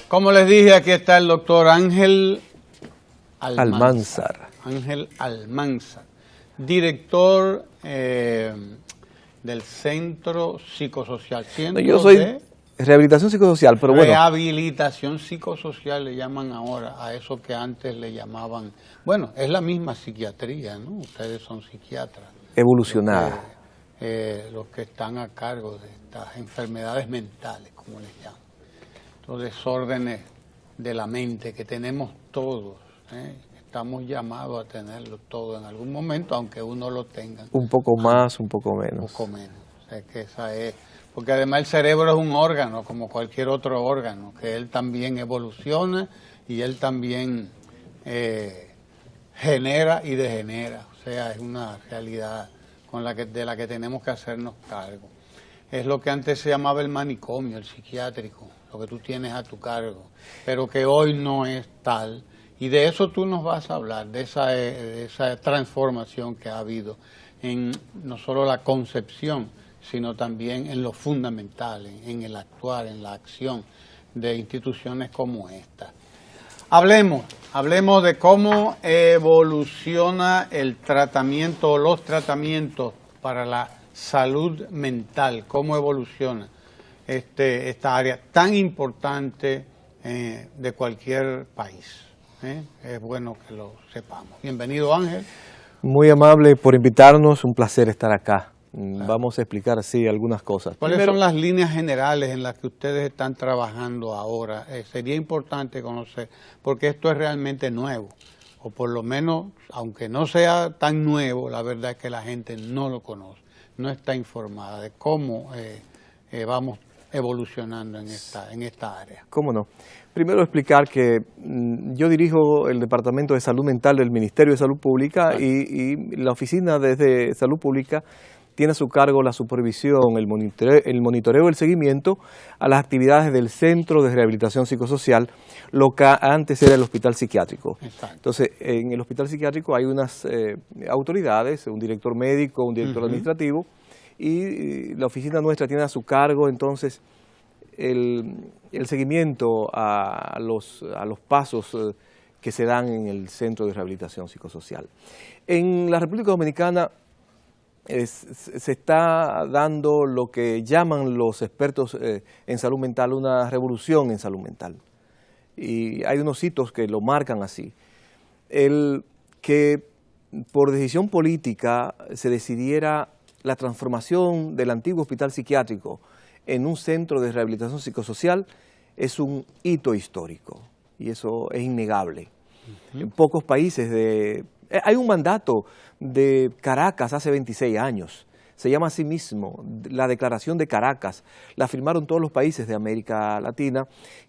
Como les dije, aquí está el doctor Ángel Almanzar. Ángel Almanzar, director del Centro Psicosocial. Yo soy de rehabilitación psicosocial, pero bueno. Rehabilitación psicosocial le llaman ahora a eso que antes le llamaban, bueno, es la misma psiquiatría, ¿no? Ustedes son psiquiatras. Evolucionada. Los que están a cargo de estas enfermedades mentales, como les llaman. Los desórdenes de la mente que tenemos todos, estamos llamados a tenerlo todo en algún momento, aunque uno lo tenga. Un poco más, un poco menos. Un poco menos. O sea, que esa es, porque además el cerebro es un órgano, como cualquier otro órgano, que él también evoluciona y él también genera y degenera. O sea, es una realidad de la que tenemos que hacernos cargo. Es lo que antes se llamaba el manicomio, el psiquiátrico, lo que tú tienes a tu cargo, pero que hoy no es tal. Y de eso tú nos vas a hablar, de esa transformación que ha habido en no solo la concepción, sino también en lo fundamental, en el actuar, en la acción de instituciones como esta. Hablemos de cómo evoluciona el tratamiento o los tratamientos para la salud mental, cómo evoluciona esta área tan importante de cualquier país. Es bueno que lo sepamos. Bienvenido, Ángel. Muy amable por invitarnos, un placer estar acá. Claro. Vamos a explicar, sí, algunas cosas. ¿Cuáles son las líneas generales en las que ustedes están trabajando ahora? Sería importante conocer, porque esto es realmente nuevo, o por lo menos, aunque no sea tan nuevo, la verdad es que la gente no lo conoce, no está informada de cómo vamos evolucionando en esta área. ¿Cómo no? Primero explicar que yo dirijo el Departamento de Salud Mental del Ministerio de Salud Pública. Claro. y la Oficina de Salud Pública tiene a su cargo la supervisión, el monitoreo y el seguimiento a las actividades del Centro de Rehabilitación Psicosocial, lo que antes era el Hospital Psiquiátrico. Exacto. Entonces, en el Hospital Psiquiátrico hay unas autoridades, un director médico, un director administrativo, y la oficina nuestra tiene a su cargo entonces el seguimiento a los pasos que se dan en el Centro de Rehabilitación Psicosocial. En la República Dominicana se está dando lo que llaman los expertos en salud mental una revolución en salud mental. Y hay unos hitos que lo marcan así. El que por decisión política se decidiera la transformación del antiguo hospital psiquiátrico en un centro de rehabilitación psicosocial es un hito histórico y eso es innegable. En pocos países hay un mandato de Caracas hace 26 años, se llama así mismo la Declaración de Caracas, la firmaron todos los países de América Latina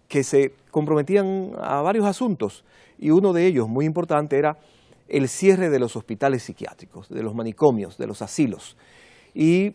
que se comprometían a varios asuntos y uno de ellos muy importante era el cierre de los hospitales psiquiátricos, de los manicomios, de los asilos. Y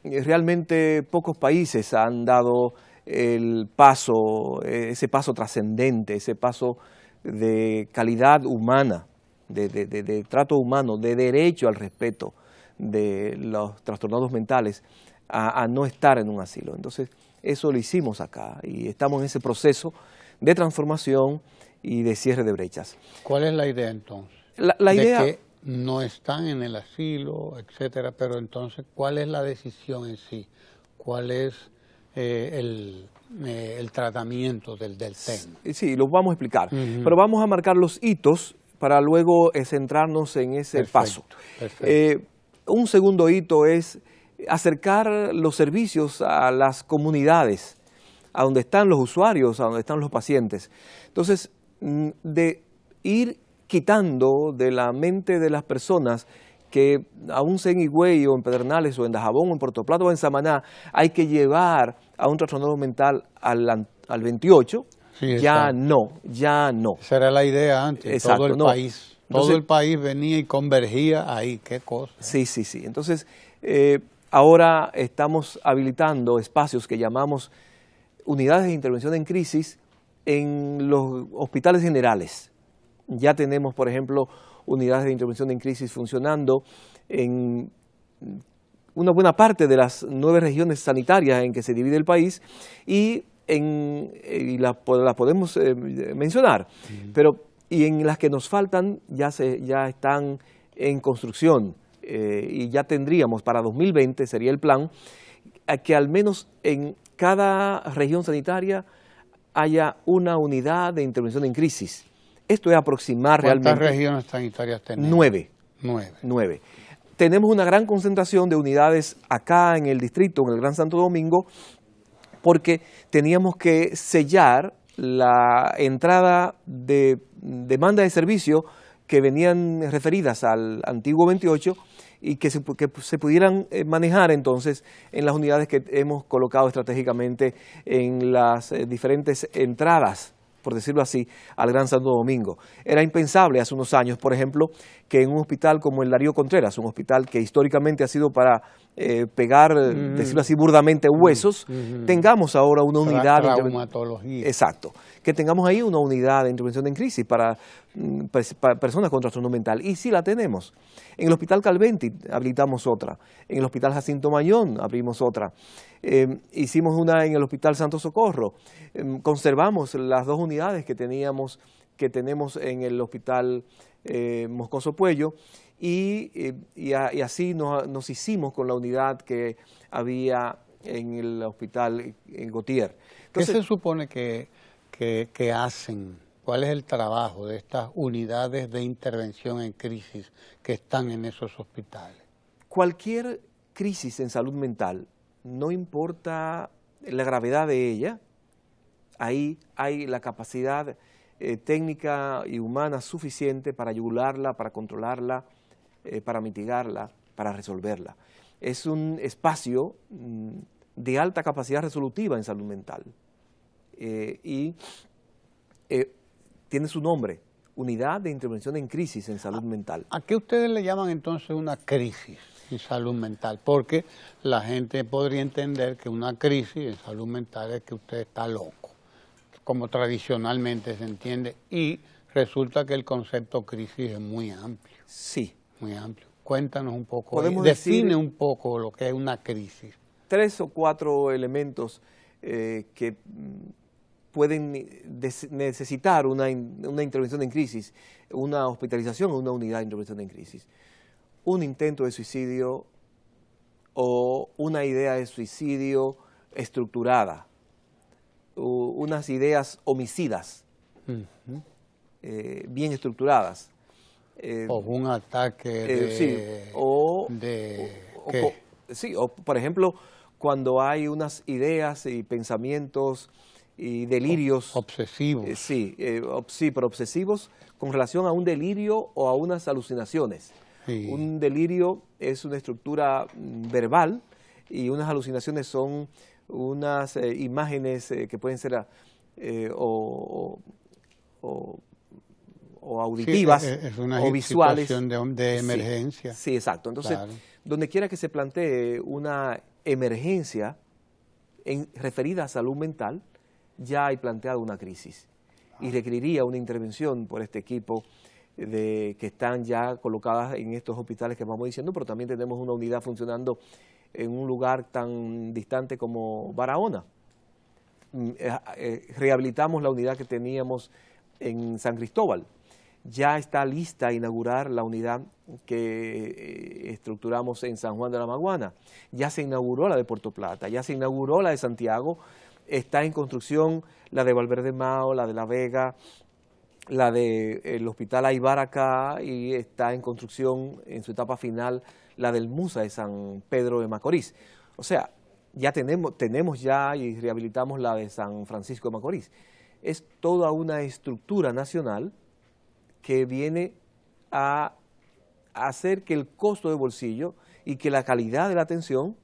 realmente pocos países han dado ese paso trascendente, ese paso de calidad humana, de trato humano, de derecho al respeto de los trastornados mentales a no estar en un asilo. Entonces, eso lo hicimos acá y estamos en ese proceso de transformación y de cierre de brechas. ¿Cuál es la idea entonces? La idea de que no están en el asilo, etcétera, pero entonces, ¿cuál es la decisión en sí? ¿Cuál es el tratamiento del tema? Sí, lo vamos a explicar, pero vamos a marcar los hitos para luego centrarnos en ese paso. Perfecto. Un segundo hito es acercar los servicios a las comunidades, a donde están los usuarios, a donde están los pacientes. Entonces, de ir quitando de la mente de las personas que aún sea en Higüey o en Pedernales o en Dajabón o en Puerto Plata o en Samaná hay que llevar a un trastornado mental al 28, sí, ya no. Esa era la idea antes. Exacto, todo el país. Entonces, todo el país venía y convergía ahí, qué cosa. Sí. Entonces, ahora estamos habilitando espacios que llamamos unidades de intervención en crisis en los hospitales generales. Ya tenemos, por ejemplo, unidades de intervención en crisis funcionando en una buena parte de las 9 regiones sanitarias en que se divide el país y y las podemos mencionar, pero y en las que nos faltan ya están en construcción y ya tendríamos para 2020, sería el plan, a que al menos en cada región sanitaria haya una unidad de intervención en crisis. Esto es aproximar realmente. ¿Cuántas regiones sanitarias tenemos? 9. 9. 9. Tenemos una gran concentración de unidades acá en el distrito, en el Gran Santo Domingo, porque teníamos que sellar la entrada de demanda de servicio que venían referidas al antiguo 28 y que se pudieran manejar entonces en las unidades que hemos colocado estratégicamente en las diferentes entradas, por decirlo así, al Gran Santo Domingo. Era impensable hace unos años, por ejemplo, que en un hospital como el Darío Contreras, un hospital que históricamente ha sido para pegar, decirlo así, burdamente huesos, tengamos ahora una unidad de traumatología. Exacto, que tengamos ahí una unidad de intervención en crisis para personas con trastorno mental. Y sí la tenemos. En el Hospital Calventi habilitamos otra, en el Hospital Jacinto Mañón abrimos otra, hicimos una en el Hospital Santo Socorro, conservamos las 2 unidades que tenemos en el Hospital Moscoso Puello y así nos hicimos con la unidad que había en el Hospital en Gautier. Entonces, ¿qué se supone que hacen? ¿Cuál es el trabajo de estas unidades de intervención en crisis que están en esos hospitales? Cualquier crisis en salud mental, no importa la gravedad de ella, ahí hay la capacidad técnica y humana suficiente para yugularla, para controlarla, para mitigarla, para resolverla. Es un espacio de alta capacidad resolutiva en salud mental y tiene su nombre, Unidad de Intervención en Crisis en Salud Mental. ¿A qué ustedes le llaman entonces una crisis en salud mental? Porque la gente podría entender que una crisis en salud mental es que usted está loco, como tradicionalmente se entiende, y resulta que el concepto crisis es muy amplio. Sí. Muy amplio. Cuéntanos un poco, define un poco lo que es una crisis. 3 o 4 elementos que pueden necesitar una intervención en crisis, una hospitalización o una unidad de intervención en crisis. Un intento de suicidio o una idea de suicidio estructurada, unas ideas homicidas, bien estructuradas. O un ataque o por ejemplo, cuando hay unas ideas y pensamientos y delirios obsesivos. Pero obsesivos con relación a un delirio o a unas alucinaciones. Sí. Un delirio es una estructura verbal y unas alucinaciones son unas imágenes que pueden ser o auditivas es una o visuales. Situación de emergencia. Sí, exacto. Entonces, claro, donde quiera que se plantee una emergencia referida a salud mental, ya hay planteado una crisis y requeriría una intervención por este equipo que están ya colocadas en estos hospitales que vamos diciendo, pero también tenemos una unidad funcionando en un lugar tan distante como Barahona. Rehabilitamos la unidad que teníamos en San Cristóbal. Ya está lista a inaugurar la unidad que estructuramos en San Juan de la Maguana. Ya se inauguró la de Puerto Plata, ya se inauguró la de Santiago, está en construcción la de Valverde Mao, la de La Vega, la del Hospital Aybar acá, y está en construcción en su etapa final la del MUSA de San Pedro de Macorís. O sea, ya tenemos ya y rehabilitamos la de San Francisco de Macorís. Es toda una estructura nacional que viene a hacer que el costo de bolsillo y que la calidad de la atención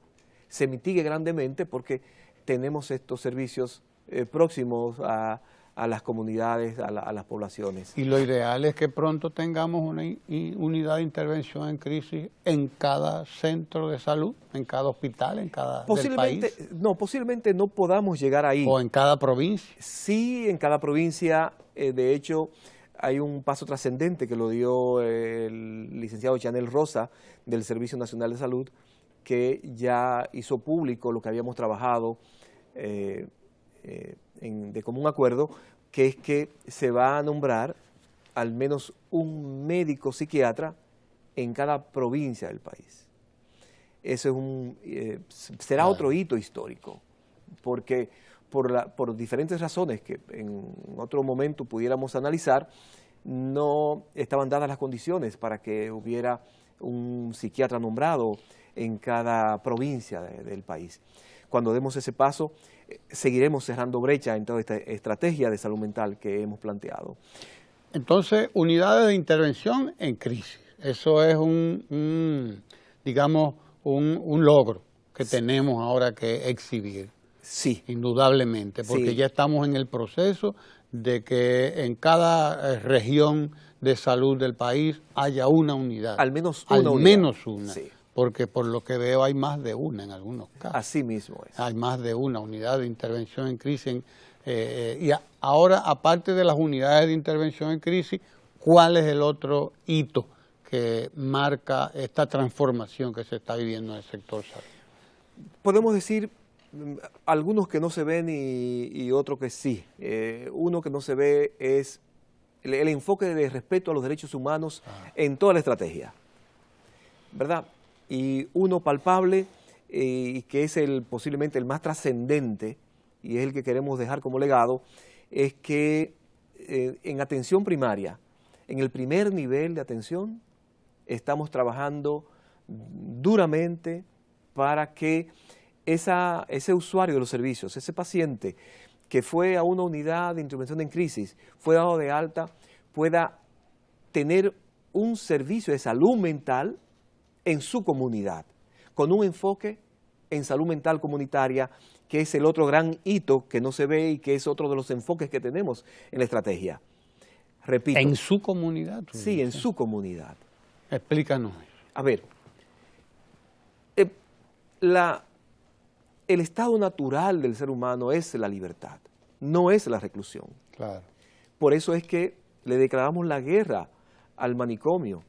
se mitigue grandemente porque tenemos estos servicios próximos a las comunidades, a las poblaciones. Y lo ideal es que pronto tengamos una unidad de intervención en crisis en cada centro de salud, en cada hospital, en cada del país. No, posiblemente no podamos llegar ahí. O en cada provincia. Sí, en cada provincia. De hecho, hay un paso trascendente que lo dio el licenciado Chanel Rosa del Servicio Nacional de Salud, que ya hizo público lo que habíamos trabajado de común acuerdo, que es que se va a nombrar al menos un médico psiquiatra en cada provincia del país. Eso será otro hito histórico, porque por diferentes razones que en otro momento pudiéramos analizar, no estaban dadas las condiciones para que hubiera un psiquiatra nombrado en cada provincia del país. Cuando demos ese paso, seguiremos cerrando brecha en toda esta estrategia de salud mental que hemos planteado. Entonces, unidades de intervención en crisis. Eso es digamos, un logro que tenemos ahora que exhibir. Sí. Indudablemente, porque Sí. ya estamos en el proceso de que en cada región de salud del país haya una unidad. Al menos una unidad. Menos una. Sí. Porque por lo que veo hay más de una en algunos casos. Así mismo es. Hay más de una unidad de intervención en crisis. Ahora, aparte de las unidades de intervención en crisis, ¿cuál es el otro hito que marca esta transformación que se está viviendo en el sector salud? Podemos decir algunos que no se ven y otros que sí. Uno que no se ve es el enfoque de respeto a los derechos humanos en toda la estrategia, ¿verdad? Y uno palpable y que es posiblemente el más trascendente y es el que queremos dejar como legado, es que en atención primaria, en el primer nivel de atención, estamos trabajando duramente para que ese usuario de los servicios, ese paciente que fue a una unidad de intervención en crisis, fue dado de alta, pueda tener un servicio de salud mental en su comunidad, con un enfoque en salud mental comunitaria, que es el otro gran hito que no se ve y que es otro de los enfoques que tenemos en la estrategia. Repito. ¿En su comunidad? Sí, en su comunidad. Explícanos. A ver, el estado natural del ser humano es la libertad, no es la reclusión. Claro. Por eso es que le declaramos la guerra al manicomio.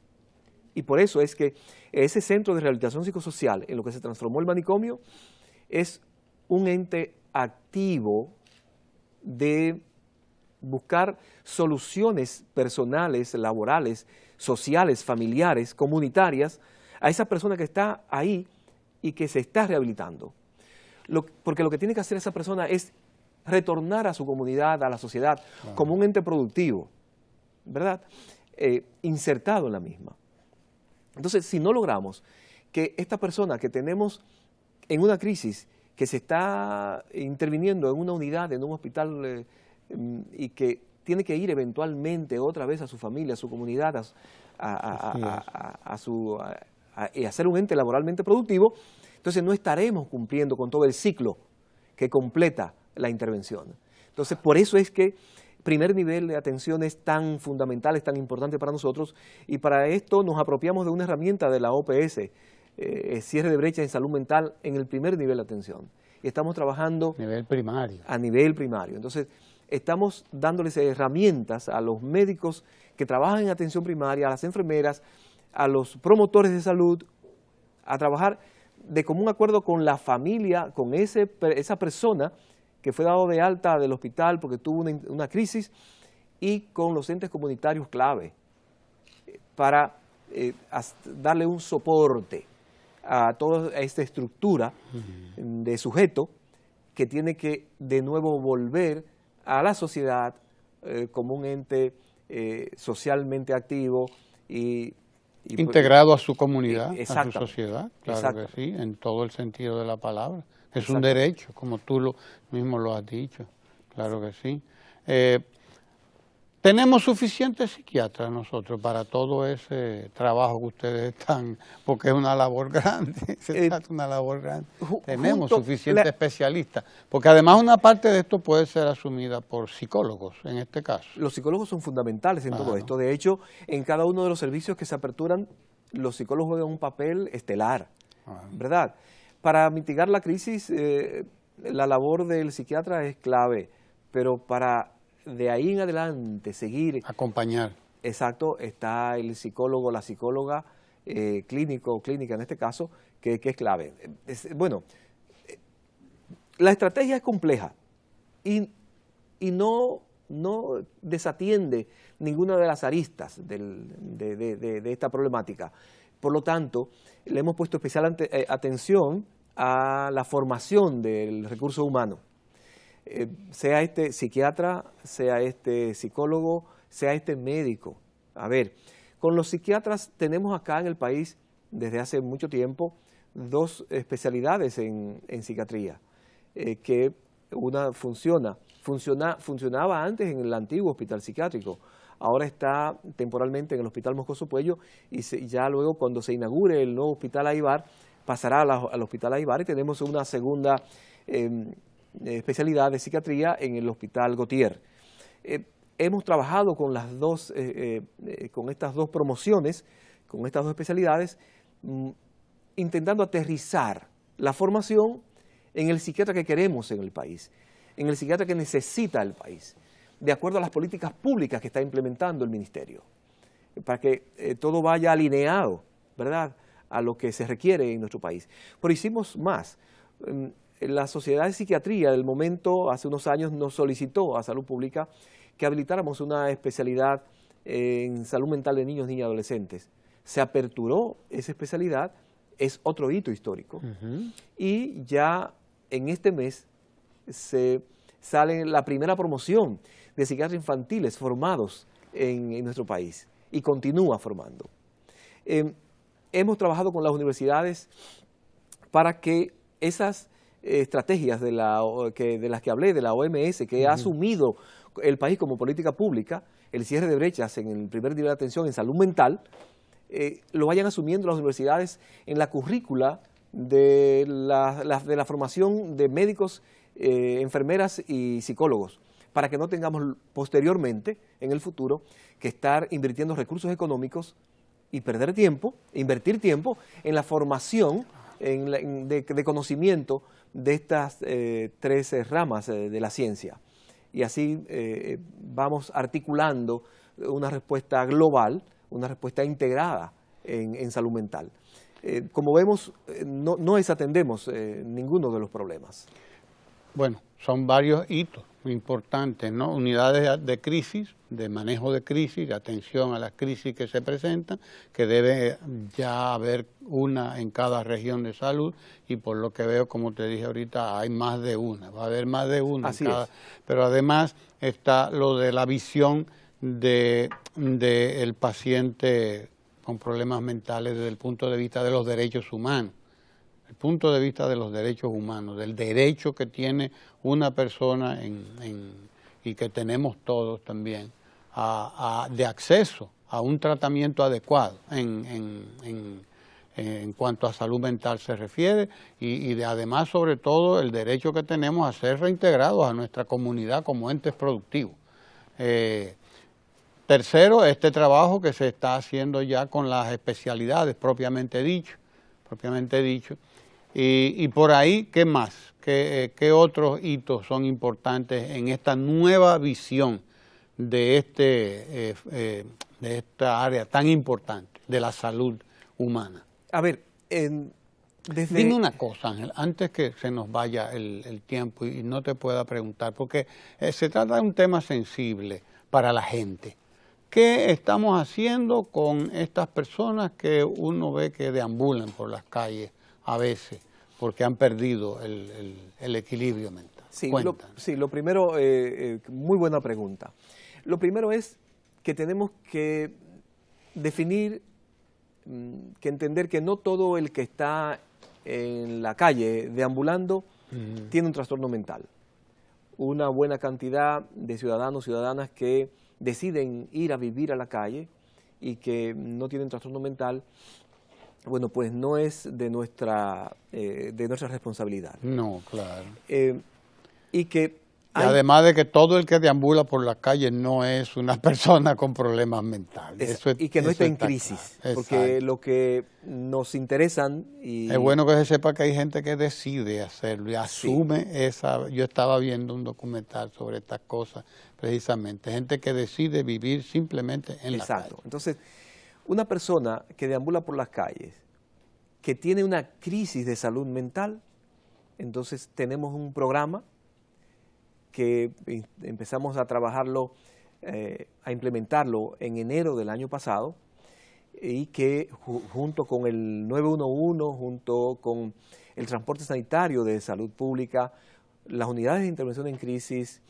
Y por eso es que ese centro de rehabilitación psicosocial, en lo que se transformó el manicomio, es un ente activo de buscar soluciones personales, laborales, sociales, familiares, comunitarias, a esa persona que está ahí y que se está rehabilitando. Porque lo que tiene que hacer esa persona es retornar a su comunidad, a la sociedad, como un ente productivo, ¿verdad? Insertado en la misma. Entonces, si no logramos que esta persona que tenemos en una crisis, que se está interviniendo en una unidad, en un hospital, y que tiene que ir eventualmente otra vez a su familia, a su comunidad, y hacer un ente laboralmente productivo, entonces no estaremos cumpliendo con todo el ciclo que completa la intervención. Entonces, por eso es que primer nivel de atención es tan fundamental, es tan importante para nosotros, y para esto nos apropiamos de una herramienta de la OPS, cierre de brecha en salud mental en el primer nivel de atención. Y estamos trabajando Nivel primario. a nivel primario. Entonces, estamos dándoles herramientas a los médicos que trabajan en atención primaria, a las enfermeras, a los promotores de salud, a trabajar de común acuerdo con la familia, con esa persona que fue dado de alta del hospital porque tuvo una crisis, y con los entes comunitarios clave para darle un soporte a toda esta estructura de sujeto que tiene que de nuevo volver a la sociedad como un ente socialmente activo y integrado a su comunidad, a su sociedad, claro que sí, en todo el sentido de la palabra. Es un derecho, como tú mismo lo has dicho, claro que sí. ¿Tenemos suficientes psiquiatras nosotros para todo ese trabajo que ustedes están? Porque es una labor grande, se trata de una labor grande. Tenemos suficientes especialistas, porque además una parte de esto puede ser asumida por psicólogos, en este caso. Los psicólogos son fundamentales en todo esto. De hecho, en cada uno de los servicios que se aperturan, los psicólogos juegan un papel estelar, ¿verdad? Para mitigar la crisis, la labor del psiquiatra es clave, pero para de ahí en adelante seguir... Acompañar. Exacto, está el psicólogo, la psicóloga, clínico o clínica en este caso, que es clave. Bueno, la estrategia es compleja, y no desatiende ninguna de las aristas de esta problemática. Por lo tanto, le hemos puesto especial atención a la formación del recurso humano, sea este psiquiatra, sea este psicólogo, sea este médico. A ver, con los psiquiatras tenemos acá en el país desde hace mucho tiempo 2 especialidades en psiquiatría, que una funcionaba antes en el antiguo hospital psiquiátrico, ahora está temporalmente en el Hospital Moscoso Puello y ya luego cuando se inaugure el nuevo Hospital Aybar pasará al Hospital Aybar y tenemos una segunda especialidad de psiquiatría en el Hospital Gautier. Hemos trabajado con las con estas 2 promociones, con estas 2 especialidades, intentando aterrizar la formación en el psiquiatra que queremos en el país, en el psiquiatra que necesita el país, de acuerdo a las políticas públicas que está implementando el Ministerio, para que todo vaya alineado, ¿verdad?, a lo que se requiere en nuestro país. Pero hicimos más. La Sociedad de Psiquiatría del momento, hace unos años, nos solicitó a Salud Pública que habilitáramos una especialidad en salud mental de niños, niñas y adolescentes. Se aperturó esa especialidad, es otro hito histórico, y ya en este mes se sale la primera promoción de psiquiatras infantiles formados en nuestro país y continúa formando. Hemos trabajado con las universidades para que esas estrategias de las que hablé, de la OMS, que ha asumido el país como política pública, el cierre de brechas en el primer nivel de atención en salud mental, lo vayan asumiendo las universidades en la currícula de la formación de médicos, enfermeras y psicólogos, para que no tengamos posteriormente, en el futuro, que estar invirtiendo recursos económicos y perder tiempo, invertir tiempo en la formación de conocimiento de estas 3 ramas de la ciencia. Y así vamos articulando una respuesta global, una respuesta integrada en salud mental. Como vemos, no desatendemos ninguno de los problemas. Bueno, son varios hitos importantes, ¿no? Unidades de crisis, de manejo de crisis, de atención a las crisis que se presentan, que debe ya haber una en cada región de salud, y por lo que veo, como te dije ahorita, hay más de una, va a haber más de una. Así es. Pero además está lo de la visión de el paciente con problemas mentales desde el punto de vista de los derechos humanos. El punto de vista de los derechos humanos, del derecho que tiene una persona y que tenemos todos también, de acceso a un tratamiento adecuado en cuanto a salud mental se refiere, y además, sobre todo, el derecho que tenemos a ser reintegrados a nuestra comunidad como entes productivos. Tercero, este trabajo que se está haciendo ya con las especialidades propiamente dicho. Y por ahí, ¿qué más? ¿Qué otros hitos son importantes en esta nueva visión de esta área tan importante de la salud humana? A ver, Dime una cosa, Ángel, antes que se nos vaya el tiempo y no te pueda preguntar, porque se trata de un tema sensible para la gente. ¿Qué estamos haciendo con estas personas que uno ve que deambulan por las calles a veces porque han perdido el equilibrio mental? Sí, lo primero, muy buena pregunta. Lo primero es que tenemos que definir, que entender que no todo el que está en la calle deambulando tiene un trastorno mental. Una buena cantidad de ciudadanos, ciudadanas que deciden ir a vivir a la calle y que no tienen trastorno mental, bueno, pues no es de nuestra responsabilidad. No, claro. Y además de que todo el que deambula por la calle no es una persona con problemas mentales. Y que no está en crisis, claro. Porque Exacto. lo que nos interesan... Es bueno que se sepa que hay gente que decide hacerlo y asume esa... Yo estaba viendo un documental sobre estas cosas, precisamente. Gente que decide vivir simplemente en la calle. Exacto. Entonces, una persona que deambula por las calles, que tiene una crisis de salud mental, entonces tenemos un programa que empezamos a trabajarlo, a implementarlo en enero del año pasado, y que junto con el 911, junto con el transporte sanitario de salud pública, las unidades de intervención en crisis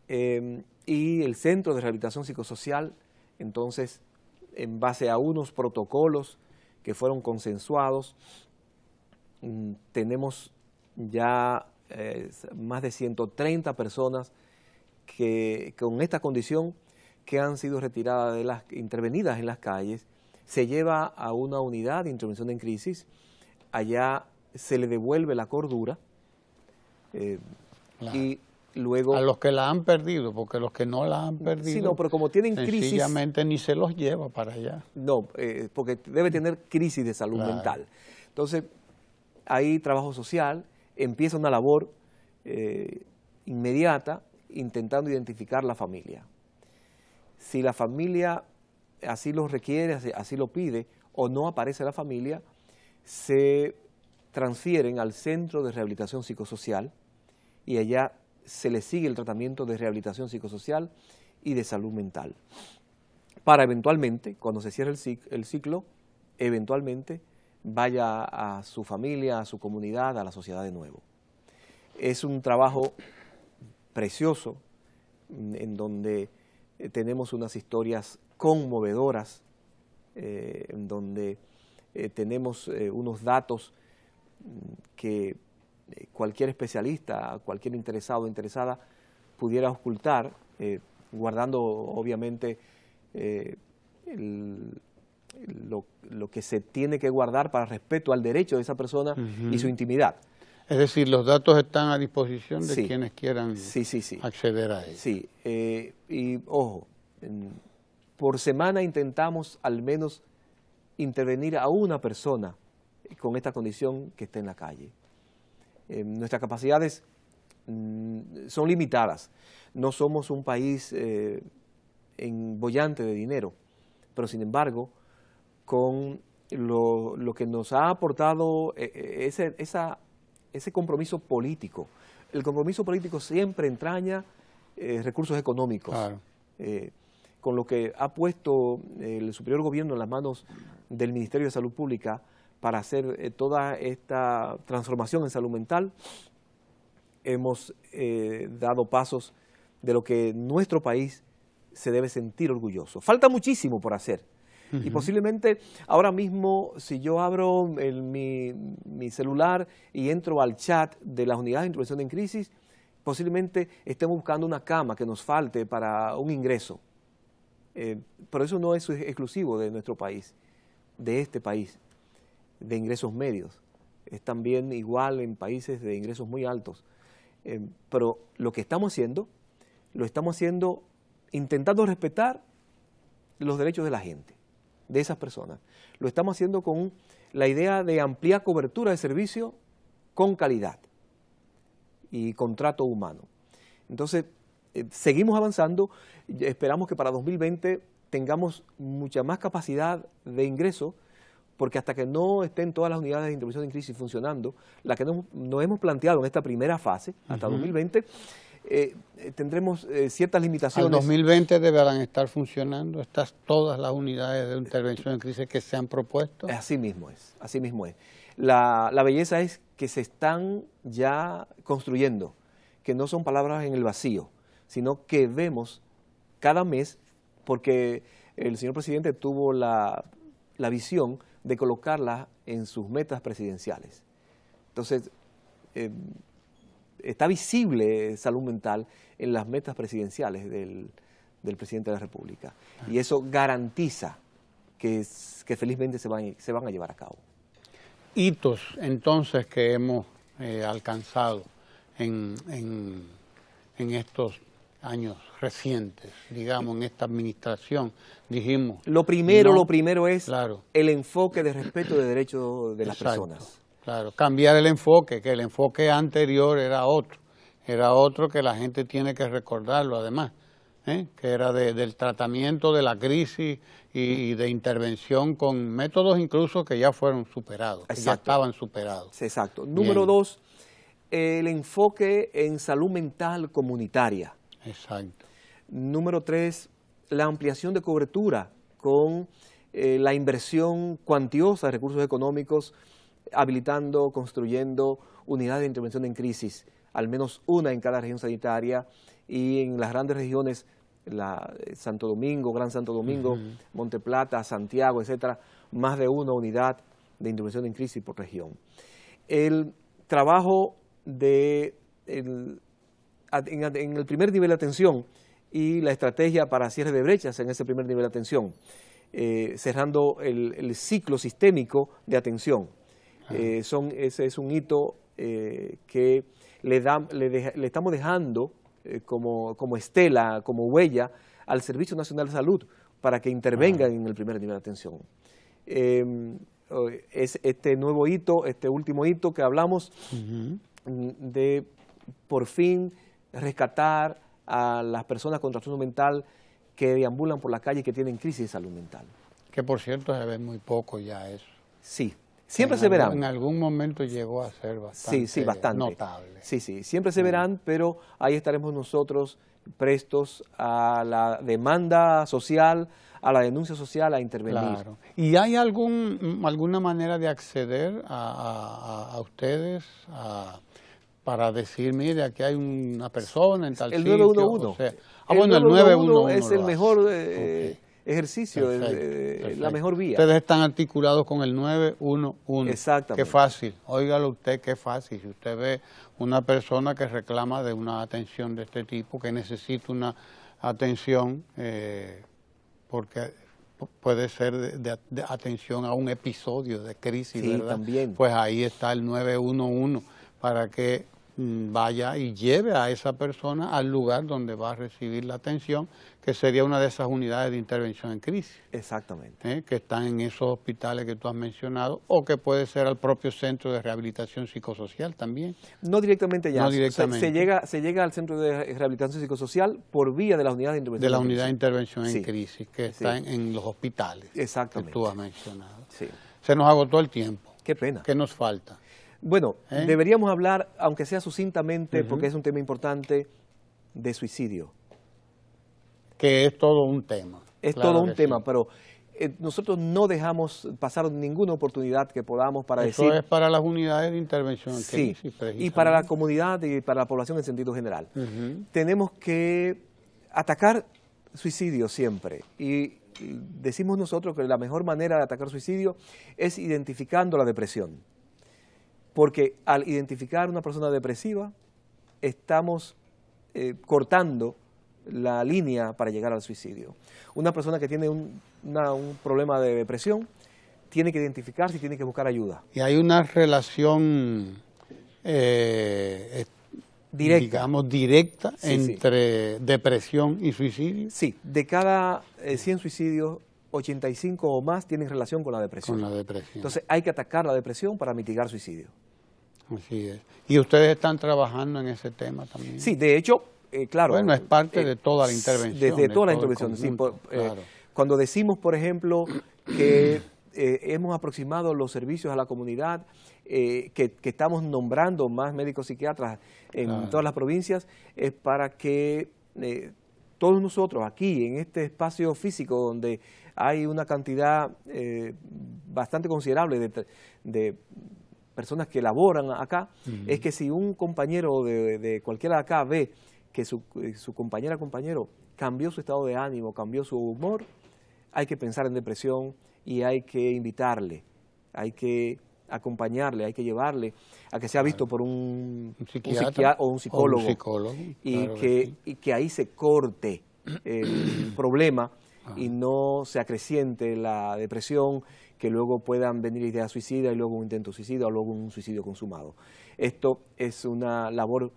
y el Centro de Rehabilitación Psicosocial, entonces, en base a unos protocolos que fueron consensuados, tenemos ya más de 130 personas que con esta condición que han sido retiradas intervenidas en las calles. Se lleva a una unidad de intervención en crisis, allá se le devuelve la cordura y luego... A los que la han perdido, porque los que no la han perdido, sí, no, pero como tienen crisis... sencillamente ni se los lleva para allá. No, porque debe tener crisis de salud mental. Entonces, hay trabajo social, empieza una labor inmediata intentando identificar la familia. Si la familia así lo requiere, así lo pide, o no aparece la familia, se transfieren al Centro de Rehabilitación Psicosocial y allá se le sigue el tratamiento de rehabilitación psicosocial y de salud mental, para eventualmente, cuando se cierre el ciclo, eventualmente vaya a su familia, a su comunidad, a la sociedad de nuevo. Es un trabajo precioso, en donde tenemos unas historias conmovedoras, en donde tenemos unos datos que cualquier especialista, cualquier interesado o interesada pudiera ocultar, guardando obviamente lo que se tiene que guardar para respeto al derecho de esa persona y su intimidad. Es decir, los datos están a disposición de quienes quieran acceder a ellos. Sí, y ojo, por semana intentamos al menos intervenir a una persona con esta condición que esté en la calle. Nuestras capacidades son limitadas. No somos un país embollante de dinero, pero sin embargo, con lo que nos ha aportado ese compromiso político. El compromiso político siempre entraña recursos económicos. Claro. Con lo que ha puesto el superior gobierno en las manos del Ministerio de Salud Pública para hacer toda esta transformación en salud mental, hemos dado pasos de lo que nuestro país se debe sentir orgulloso. Falta muchísimo por hacer. Y posiblemente ahora mismo, si yo abro mi celular y entro al chat de las unidades de intervención en crisis, posiblemente estemos buscando una cama que nos falte para un ingreso. Pero eso no es exclusivo de nuestro país, de este país, de ingresos medios. Es también igual en países de ingresos muy altos. Pero lo que estamos haciendo, lo estamos haciendo intentando respetar los derechos de la gente, de esas personas. Lo estamos haciendo con la idea de ampliar cobertura de servicio con calidad y con trato humano. Entonces, seguimos avanzando. Esperamos que para 2020 tengamos mucha más capacidad de ingreso, porque hasta que no estén todas las unidades de intervención en crisis funcionando, la que nos hemos planteado en esta primera fase, hasta 2020, tendremos ciertas limitaciones. Al 2020 deberán estar funcionando todas las unidades de intervención en crisis que se han propuesto. Así mismo es, así mismo es. La belleza es que se están ya construyendo, que no son palabras en el vacío, sino que vemos cada mes, porque el señor presidente tuvo la visión de colocarla en sus metas presidenciales. Entonces, está visible salud mental en las metas presidenciales del presidente de la República. Y eso garantiza que felizmente se van a llevar a cabo. Hitos, entonces, que hemos alcanzado en estos años recientes, digamos, en esta administración, dijimos... Lo primero es el enfoque de respeto de derechos de las personas. Claro, cambiar el enfoque, que el enfoque anterior era otro que la gente tiene que recordarlo además, que era del tratamiento de la crisis y de intervención con métodos incluso que ya fueron superados, que ya estaban superados. Exacto. Número 2, el enfoque en salud mental comunitaria. Exacto. Número 3, la ampliación de cobertura con la inversión cuantiosa de recursos económicos, habilitando, construyendo unidades de intervención en crisis, al menos una en cada región sanitaria, y en las grandes regiones, Santo Domingo, Gran Santo Domingo, Monte Plata, Santiago, etcétera, más de una unidad de intervención en crisis por región. El trabajo en el primer nivel de atención y la estrategia para cierre de brechas en ese primer nivel de atención, cerrando el ciclo sistémico de atención. Ese es un hito que le estamos dejando como estela, como huella al Servicio Nacional de Salud para que intervengan en el primer nivel de atención. Es este nuevo hito, este último hito que hablamos de por fin rescatar a las personas con trastorno mental que deambulan por la calle y que tienen crisis de salud mental. Que por cierto se ve muy poco ya eso. Sí, siempre se verán. En algún momento llegó a ser bastante notable. Sí, siempre se verán, pero ahí estaremos nosotros prestos a la demanda social, a la denuncia social, a intervenir. Claro. ¿Y hay alguna manera de acceder a ustedes para decir, mire, aquí hay una persona en tal sitio? El 911. O sea, el 911 es el mejor ejercicio, perfecto. La mejor vía. Ustedes están articulados con el 911. Exactamente. Qué fácil. Óigalo usted, qué fácil. Si usted ve una persona que reclama de una atención de este tipo, que necesita una atención, porque puede ser de atención a un episodio de crisis, sí, ¿verdad? También. Pues ahí está el 911 para que vaya y lleve a esa persona al lugar donde va a recibir la atención, que sería una de esas unidades de intervención en crisis. Exactamente. Que están en esos hospitales que tú has mencionado, o que puede ser al propio centro de rehabilitación psicosocial también. No directamente ya. No directamente. Se llega al centro de rehabilitación psicosocial por vía de la unidad de intervención. De la unidad de intervención en crisis, que está en los hospitales. Exactamente. Que tú has mencionado. Sí. Se nos agotó el tiempo. Qué pena. ¿Qué nos falta? Bueno, deberíamos hablar, aunque sea sucintamente, porque es un tema importante, de suicidio. Que es todo un tema. Es todo un tema, pero nosotros no dejamos pasar ninguna oportunidad que podamos para decir... Eso es para las unidades de intervención en crisis, y para la comunidad y para la población en sentido general. Tenemos que atacar suicidio siempre, y decimos nosotros que la mejor manera de atacar suicidio es identificando la depresión. Porque al identificar una persona depresiva, estamos cortando la línea para llegar al suicidio. Una persona que tiene un problema de depresión tiene que identificarse y tiene que buscar ayuda. Y hay una relación, directa entre depresión y suicidio. Sí, de cada 100 suicidios, 85 o más tienen relación con la depresión. Con la depresión. Entonces hay que atacar la depresión para mitigar suicidio. Así es. ¿Y ustedes están trabajando en ese tema también? Sí, de hecho, claro. Bueno, es parte de toda la intervención. De toda la intervención, sí. Claro. Cuando decimos, por ejemplo, que hemos aproximado los servicios a la comunidad, que estamos nombrando más médicos psiquiatras en todas las provincias, es para que todos nosotros aquí, en este espacio físico donde hay una cantidad bastante considerable de personas que laboran acá, es que si un compañero de cualquiera de acá ve que su compañera o compañero cambió su estado de ánimo, cambió su humor, hay que pensar en depresión y hay que invitarle, hay que acompañarle, hay que llevarle a que sea visto por un psiquiatra o un psicólogo, y que ahí se corte el problema y no se acreciente la depresión, que luego puedan venir ideas suicidas y luego un intento suicida o luego un suicidio consumado. Esto es una labor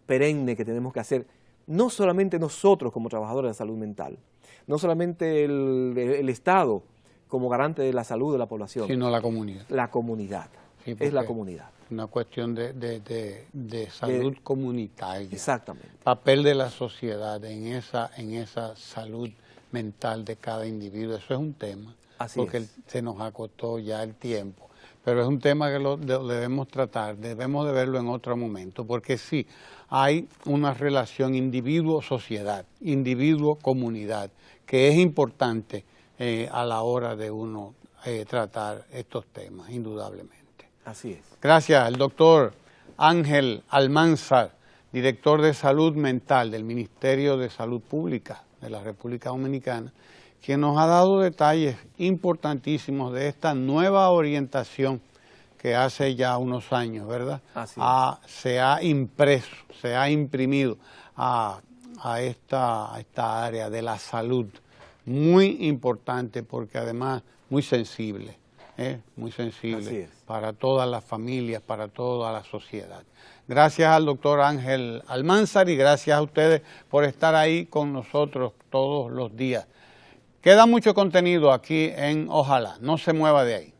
perenne que tenemos que hacer, no solamente nosotros como trabajadores de salud mental, no solamente el Estado como garante de la salud de la población, sino la comunidad. La comunidad, sí, es la comunidad. Una cuestión de salud comunitaria. Exactamente. Papel de la sociedad en esa salud mental de cada individuo, eso es un tema. Porque se nos acotó ya el tiempo. pero es un tema que lo debemos tratar, debemos de verlo en otro momento, porque sí, hay una relación individuo-sociedad, individuo-comunidad, que es importante a la hora de uno tratar estos temas, indudablemente. Así es. Gracias al doctor Ángel Almanzar, director de Salud Mental del Ministerio de Salud Pública de la República Dominicana, quien nos ha dado detalles importantísimos de esta nueva orientación que hace ya unos años, ¿verdad? Se ha impreso, se ha imprimido a esta área de la salud, muy importante porque además muy sensible para todas las familias, para toda la sociedad. Gracias al doctor Ángel Almanzar y gracias a ustedes por estar ahí con nosotros todos los días. Queda mucho contenido aquí en Ojalá, no se mueva de ahí.